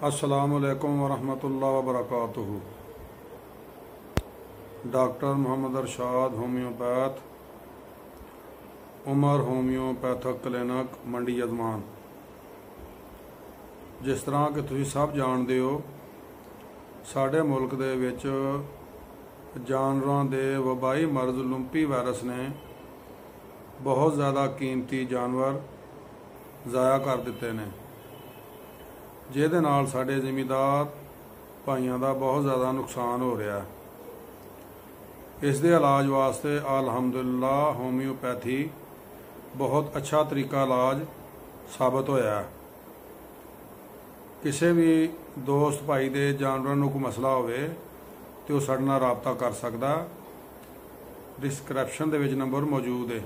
अस्सलामुअलैकुम वरहमतुल्लाहि वबरकातुहू। Doctor Mohammad Arshad homeopath, Umar homeopathic clinic, Mandi Yazman. जिस तरह कि तुसीं सब जानते हो, साडे मुल्क दे विच जानवरां दे वबाई मरज लुंपी वायरस ने बहुत ज़्यादा कीमती जानवर ज़ाया कर दिते ने, जिहदे नाल साडे जिमीदार भाइयों का बहुत ज़्यादा नुकसान हो रहा है। इस दे इलाज वास्ते अल्हम्दुलिल्लाह होम्योपैथी बहुत अच्छा तरीका इलाज साबित होया है। किसी भी दोस्त भाई दे जानवरों को कोई मसला होवे तो साडे नाल राबता कर सकदा। डिस्क्रिप्शन दे विच नंबर मौजूद है,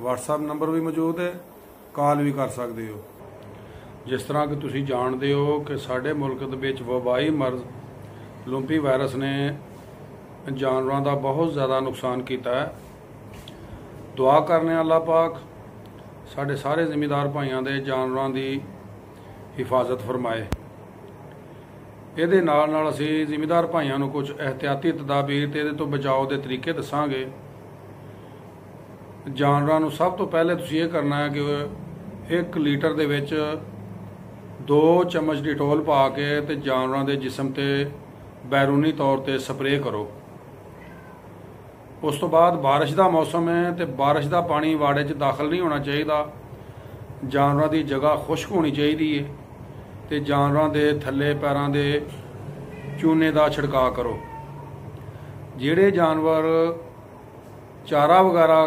व्हाट्सएप नंबर भी मौजूद है, कॉल भी कर सकते हो। जिस तरह कि तुसीं जानते हो कि साडे मुल्क दे विच वबाई मरज लुंपी वायरस ने जानवरों का बहुत ज़्यादा नुकसान किया है। दुआ करने अल्लाह पाक साडे सारे जिमीदार भाइयों के जानवरों की हिफाजत फरमाए। ये नाल नाल असीं जिमीदार भाइयों को कुछ एहतियाती तदाबीर ते इहदे तो बचाव के तरीके दसांगे। जानवरों को सब तो पहले तुसीं ये करना है कि 1 लीटर दे विच 2 चम्मच डिटोल पा के ते जानवरों के जिसम ते बैरूनी तौर पर स्प्रे करो। उस तो बाद बारिश का मौसम है तो बारिश का पानी वाड़े च दाखिल नहीं होना चाहिए। जानवरों की जगह खुश्क होनी चाहिए तो जानवरों के थले पैरों के चूने का छिड़काव करो। जिहड़े जानवर चारा वगैरह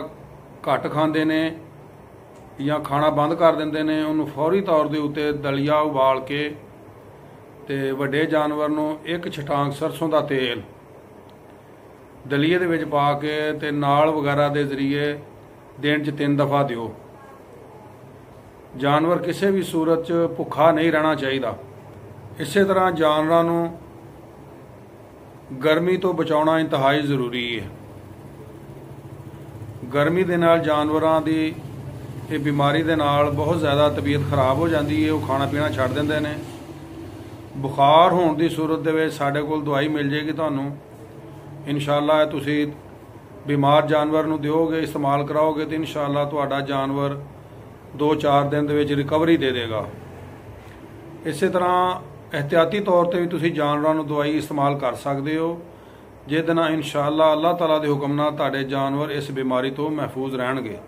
घट खाते ने या खाना बंद कर देंदे ने, उन्होंने फौरी तौर के उत्ते दलिया उबाल के ते वड्डे जानवर नूं 1 छटांग सरसों का तेल दलिए दे विच पा के ते नाल वगैरह के जरिए दिन च 3 दफ़ा दिओ। जानवर किसी भी सूरत च भुखा नहीं रहना चाहिए। इस तरह जानवरों नूं गर्मी तो बचाउणा इंतहाई जरूरी है। गर्मी दे नाल जानवरां दी ये बीमारी दे नाल बहुत ज़्यादा तबीयत खराब हो जाती है, वो खाना पीना छड्ड दिंदे ने। बुखार होने की सूरत दे विच साडे कोल दवाई मिल जाएगी तुहानूं, इंशाअल्लाह तुसीं बीमार जानवर नूं दिओगे, इस्तेमाल कराओगे तो इंशाअल्लाह तुहाडा जानवर 2-4 दिन दे विच रिकवरी दे देगा। इस तरह एहतियाती तौर पर भी तुसीं जानवरों नूं दवाई इस्तेमाल कर सकते हो, जिहदे नाल इंशाअल्लाह अल्लाह ताला दे हुक्म नाल तुहाडे जानवर इस बीमारी तो महफूज रहणगे।